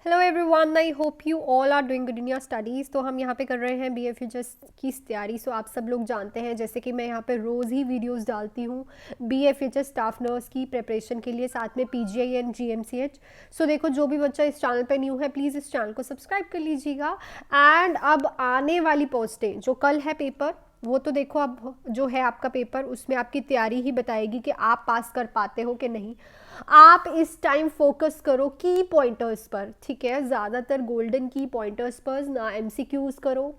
Hello everyone, I hope you all are doing good in your studies. तो हम यहाँ पे कर रहे हैं BA की तैयारी। सो आप सब लोग जानते हैं जैसे कि मैं यहाँ पे रोज़ ही वीडियोस डालती हूँ BA स्टाफ नर्स की प्रिपरेशन के लिए, साथ में PGI एंड GMCH। सो देखो, जो भी बच्चा इस चैनल पे न्यू है प्लीज़ इस चैनल को सब्सक्राइब कर लीजिएगा। एंड अब आने वाली पोस्टें, जो कल है पेपर, वो तो देखो अब जो है आपका पेपर, उसमें आपकी तैयारी ही बताएगी कि आप पास कर पाते हो कि नहीं। आप इस टाइम फोकस करो की पॉइंटर्स पर, ठीक है। ज़्यादातर गोल्डन की पॉइंटर्स पर, ना MCQs करो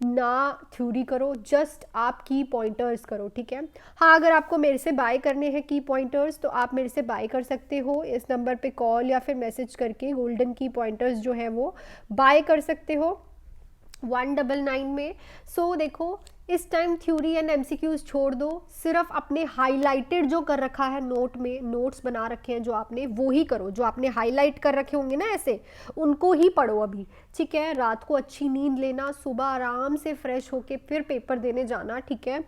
ना थ्योरी करो, जस्ट आप की पॉइंटर्स करो, ठीक है। हाँ, अगर आपको मेरे से बाय करने हैं की पॉइंटर्स तो आप मेरे से बाय कर सकते हो। इस नंबर पे कॉल या फिर मैसेज करके गोल्डन की पॉइंटर्स जो है वो बाय कर सकते हो 199 में। सो देखो, इस टाइम थ्योरी एंड MCQs छोड़ दो, सिर्फ अपने हाईलाइटेड जो कर रखा है नोट में, नोट्स बना रखे हैं जो आपने, वो ही करो। जो आपने हाईलाइट कर रखे होंगे ना ऐसे, उनको ही पढ़ो अभी, ठीक है। रात को अच्छी नींद लेना, सुबह आराम से फ्रेश होके फिर पेपर देने जाना, ठीक है।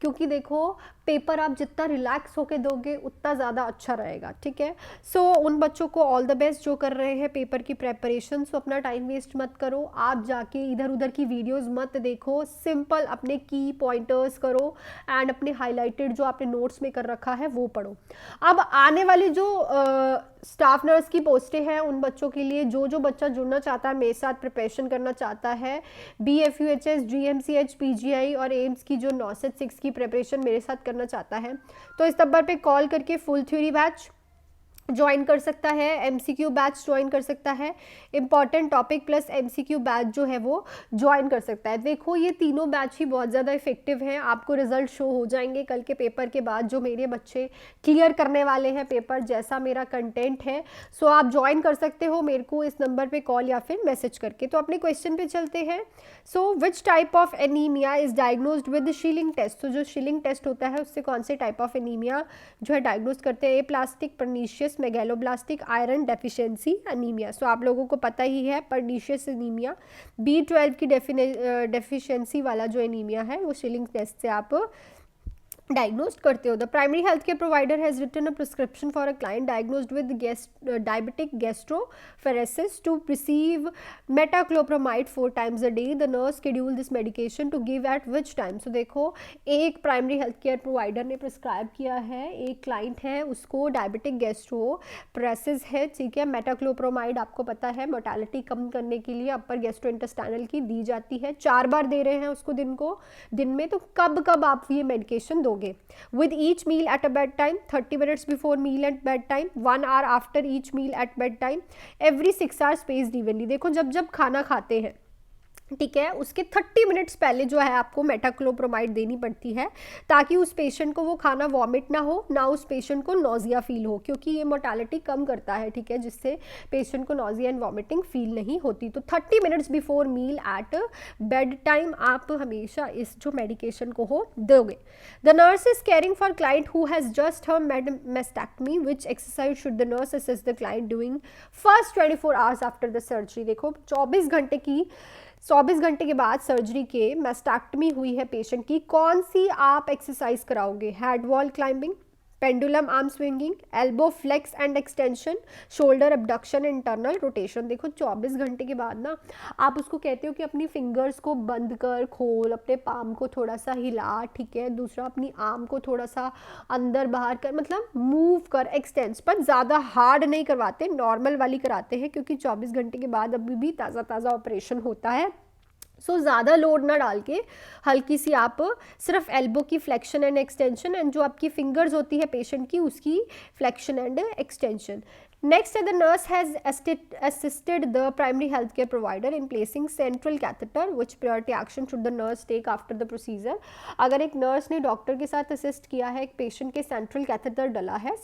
क्योंकि देखो, पेपर आप जितना रिलैक्स होके दोगे उतना ज़्यादा अच्छा रहेगा, ठीक है। सो उन बच्चों को ऑल द बेस्ट जो कर रहे हैं पेपर की प्रेपरेशन। सो अपना टाइम वेस्ट मत करो, आप जाके इधर उधर की वीडियोस मत देखो, सिंपल अपने की पॉइंटर्स करो एंड अपने हाईलाइटेड जो आपने नोट्स में कर रखा है वो पढ़ो। अब आने वाली जो स्टाफ नर्स की पोस्टें हैं, उन बच्चों के लिए जो जो बच्चा जुड़ना चाहता है, मेरे साथ प्रिपरेशन करना चाहता है, BFUHS, GMCH, PGI और एम्स की जो 9 से 6 की प्रिपरेशन मेरे साथ करना चाहता है, तो इस नंबर पे कॉल करके फुल थ्योरी बैच ज्वाइन कर सकता है, MCQ बैच ज्वाइन कर सकता है, important topic plus MCQ batch जो है वो ज्वाइन कर सकता है। देखो, ये तीनों बैच ही बहुत ज़्यादा इफेक्टिव हैं। आपको रिजल्ट शो हो जाएंगे कल के पेपर के बाद, जो मेरे बच्चे क्लियर करने वाले हैं पेपर, जैसा मेरा कंटेंट है। सो आप ज्वाइन कर सकते हो मेरे को इस नंबर पे कॉल या फिर मैसेज करके। तो अपने क्वेश्चन पे चलते हैं। So which type of anaemia is diagnosed with Schilling test. तो जो शिलिंग टेस्ट होता है उससे कौन से टाइप ऑफ एनीमिया जो है डायग्नोज करते हैं? Plastic, pernicious, megaloblastic, iron deficiency anaemia. So आप लोगों को पता ही है, परनीशियस एनीमिया, B12 की डेफिशिएंसी वाला जो एनीमिया है वो शिलिंग टेस्ट से आप diagnosed करते हो। The primary health care provider has written a prescription for a client diagnosed with diabetic gastroparesis to receive metoclopramide 4 times a day। The nurse schedule this medication to give at which time. So देखो, एक primary health care provider ने prescribe किया है, एक client है उसको diabetic गैस्ट्रोफेरेसिस है, ठीक है। मेटाक्लोप्रोमाइड आपको पता है मोर्टेलिटी कम करने के लिए अपर गैस्ट्रोइंटेस्टाइनल की दी जाती है, 4 बार दे रहे हैं उसको दिन में। तो कब कब आप ये मेडिकेशन दोगे? With each meal at a bed time, 30 minutes before meal at bed time, 1 hour after each meal at bed time, every 6 hours spaced evenly. देखो, जब जब खाना खाते हैं, ठीक है, उसके 30 मिनट्स पहले जो है आपको मेटाक्लोप्रोमाइड देनी पड़ती है, ताकि उस पेशेंट को वो खाना वॉमिट ना हो, ना उस पेशेंट को नोजिया फील हो, क्योंकि ये मोर्टेलिटी कम करता है, ठीक है, जिससे पेशेंट को नोजिया एंड वॉमिटिंग फील नहीं होती। तो 30 minutes before meal at bed time आप हमेशा इस जो मेडिकेशन को हो दोगे। The nurse is caring for client who has just her mastectomy, which exercise should the nurse assist the client doing first 24 hours after the surgery. देखो, 24 घंटे के बाद सर्जरी के मेस्टेक्टमी हुई है पेशेंट की, कौन सी आप एक्सरसाइज कराओगे? Head wall climbing, pendulum arm swinging, elbow flex and extension, shoulder abduction, internal rotation. देखो, 24 घंटे के बाद ना आप उसको कहते हो कि अपनी फिंगर्स को बंद कर, खोल, अपने पाम को थोड़ा सा हिला, ठीक है। दूसरा, अपनी आर्म को थोड़ा सा अंदर बाहर कर, मतलब मूव कर, एक्सटेंस। पर ज़्यादा हार्ड नहीं करवाते, नॉर्मल वाली कराते हैं, क्योंकि 24 घंटे के बाद अभी भी ताज़ा ताज़ा ऑपरेशन होता है। सो ज़्यादा लोड ना डाल के हल्की सी आप सिर्फ एल्बो की फ्लेक्शन एंड एक्सटेंशन, एंड जो आपकी फिंगर्स होती है पेशेंट की, उसकी flexion and extension. Next, the nurse has assisted the primary health care provider in placing central catheter, which priority action should the nurse take after the procedure। अगर एक nurse ने doctor के साथ assist किया है, एक पेशेंट के central catheter डला है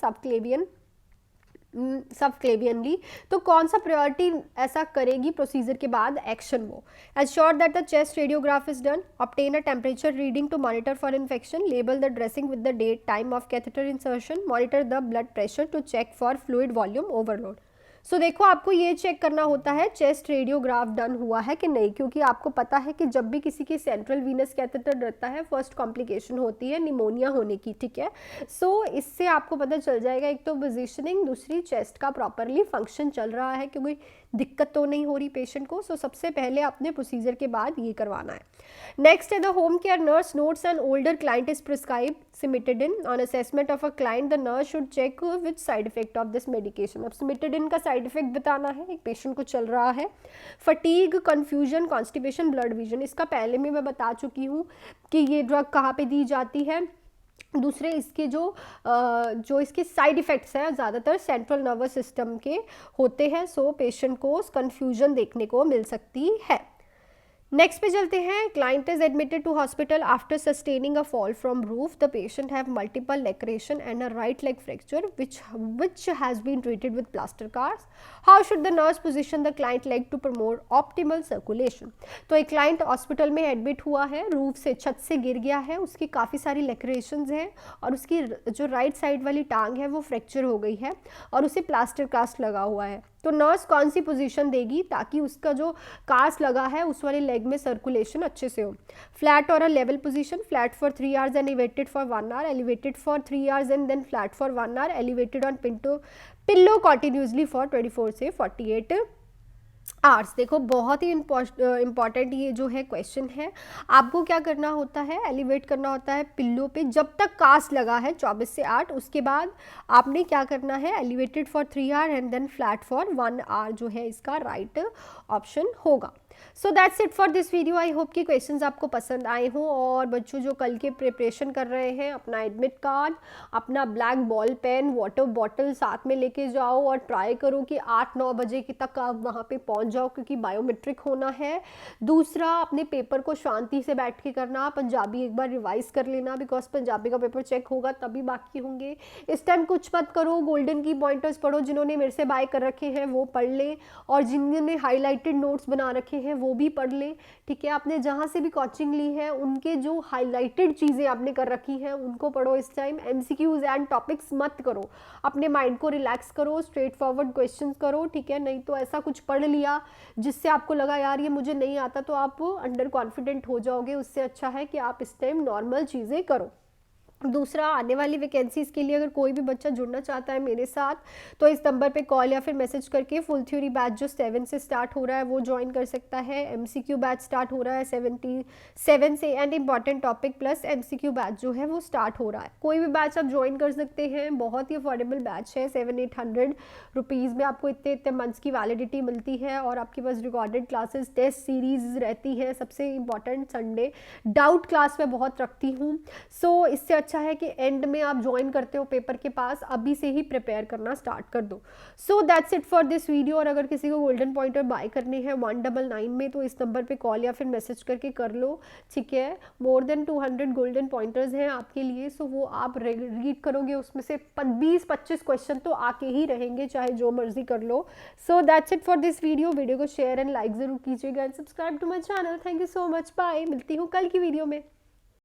सबक्लेवियनली, तो कौन सा प्रायोरिटी ऐसा करेगी प्रोसीजर के बाद एक्शन? वो assure that the chest radiograph is done, obtain a temperature reading to monitor for infection, label the dressing with the date time of catheter insertion, monitor the blood pressure to check for fluid volume overload. So देखो, आपको ये check करना होता है chest radiograph done हुआ है कि नहीं, क्योंकि आपको पता है कि जब भी किसी की सेंट्रल वीनस कैथेटर रहता है, फर्स्ट कॉम्प्लिकेशन होती है निमोनिया होने की, ठीक है। सो इससे आपको पता चल जाएगा, एक तो पोजिशनिंग, दूसरी चेस्ट का प्रॉपरली फंक्शन चल रहा है, क्योंकि दिक्कत तो नहीं हो रही पेशेंट को। सो सबसे पहले अपने प्रोसीजर के बाद ये करवाना है। नेक्स्ट है the home care nurse notes an older client is prescribe cimetidine on assessment of a client the nurse should check which side effect of this medication. अब सिमिटेडिन का साइड इफेक्ट बताना है, एक पेशेंट को चल रहा है fatigue, confusion, constipation, blood vision. इसका पहले में मैं बता चुकी हूँ कि ये ड्रग कहाँ पे दी जाती है। दूसरे इसके जो इसके साइड इफ़ेक्ट्स हैं ज़्यादातर सेंट्रल नर्वस सिस्टम के होते हैं। सो पेशेंट को कन्फ्यूजन देखने को मिल सकती है। नेक्स्ट पे चलते हैं। Client is admitted to hospital after sustaining a fall from roof. The patient have multiple laceration and a right leg fracture which has been treated with plaster cast. How should the nurse position the client leg to promote optimal circulation? तो एक client hospital में admit हुआ है, roof से छत से गिर गया है, उसकी काफ़ी सारी लेक्रेशंस हैं और उसकी जो राइट साइड वाली टांग है वो फ्रैक्चर हो गई है और उसे प्लास्टर कास्ट लगा हुआ है। तो नर्स कौन सी पोजीशन देगी ताकि उसका जो कास्ट लगा है उस वाले लेग में सर्कुलेशन अच्छे से हो। फ्लैट और a level position, flat for 3 hours and elevated for 1 hour, elevated for 3 hours and then flat for 1 hour, elevated on pillow continuously for 24 से 48 आर्ट्स। देखो बहुत ही इम्पॉर्टेंट ये जो है क्वेश्चन है। आपको क्या करना होता है, एलिवेट करना होता है पिल्लो पे जब तक कास्ट लगा है 24 से 8, उसके बाद आपने क्या करना है, elevated for 3 hour and then flat for 1 hour जो है इसका राइट ऑप्शन होगा। So that's it for this video. I hope कि क्वेश्चंस आपको पसंद आए हों और बच्चों जो कल के प्रिपरेशन कर रहे हैं अपना एडमिट कार्ड, अपना black ball pen, water bottle साथ में लेके जाओ और ट्राई करो कि 8-9 बजे के तक आप वहाँ पे पहुँच जाओ क्योंकि बायोमेट्रिक होना है। दूसरा, अपने पेपर को शांति से बैठ के करना, पंजाबी एक बार रिवाइज कर लेना बिकॉज पंजाबी का पेपर चेक होगा तभी बाकी होंगे। इस टाइम कुछ मत करो, गोल्डन की पॉइंटर्स पढ़ो, जिन्होंने मेरे से बाय कर रखे हैं वो पढ़ लें और जिन्होंने हाईलाइटेड नोट्स बना रखे हैं वो भी पढ़ लें। ठीक है, आपने जहाँ से भी कोचिंग ली है उनके जो हाईलाइटेड चीज़ें आपने कर रखी हैं उनको पढ़ो। इस टाइम एमसीक्यूज एंड टॉपिक्स मत करो, अपने माइंड को रिलैक्स करो, स्ट्रेट फॉरवर्ड क्वेश्चंस करो। ठीक है, नहीं तो ऐसा कुछ पढ़ लिया जिससे आपको लगा यार ये मुझे नहीं आता तो आप अंडर कॉन्फिडेंट हो जाओगे। उससे अच्छा है कि आप इस टाइम नॉर्मल चीज़ें करो। दूसरा, आने वाली वैकेंसीज़ के लिए अगर कोई भी बच्चा जुड़ना चाहता है मेरे साथ तो इस नंबर पे कॉल या फिर मैसेज करके फुल थ्योरी बैच जो 7 से स्टार्ट हो रहा है वो ज्वाइन कर सकता है। एमसीक्यू बैच स्टार्ट हो रहा है 7 से and important topic plus MCQ batch जो है वो स्टार्ट हो रहा है। कोई भी बैच आप ज्वाइन कर सकते हैं, बहुत ही अफोर्डेबल बैच है। 700-800 रुपीज़ में आपको इतने मंथ्स की वैलिडिटी मिलती है और आपके पास रिकॉर्डेड क्लासेस, टेस्ट सीरीज रहती है। सबसे इम्पॉर्टेंट संडे डाउट क्लास मैं बहुत रखती हूँ। सो इससे अच्छा है कि एंड में आप ज्वाइन करते हो पेपर के पास, अभी से ही प्रिपेयर करना स्टार्ट कर दो। सो that's it for this video. और अगर किसी को गोल्डन पॉइंटर बाय करने हैं 199 में तो इस नंबर पे कॉल या फिर मैसेज करके कर लो। ठीक है, मोर देन 200 गोल्डन पॉइंटर्स हैं आपके लिए। सो वो आप रीड करोगे, उसमें से 20-25 क्वेश्चन तो आके ही रहेंगे, चाहे जो मर्जी कर लो। So that's it for this video को शेयर एंड लाइक ज़रूर कीजिएगा and subscribe to my channel. Thank you so much, bye. मिलती हूँ कल की वीडियो में।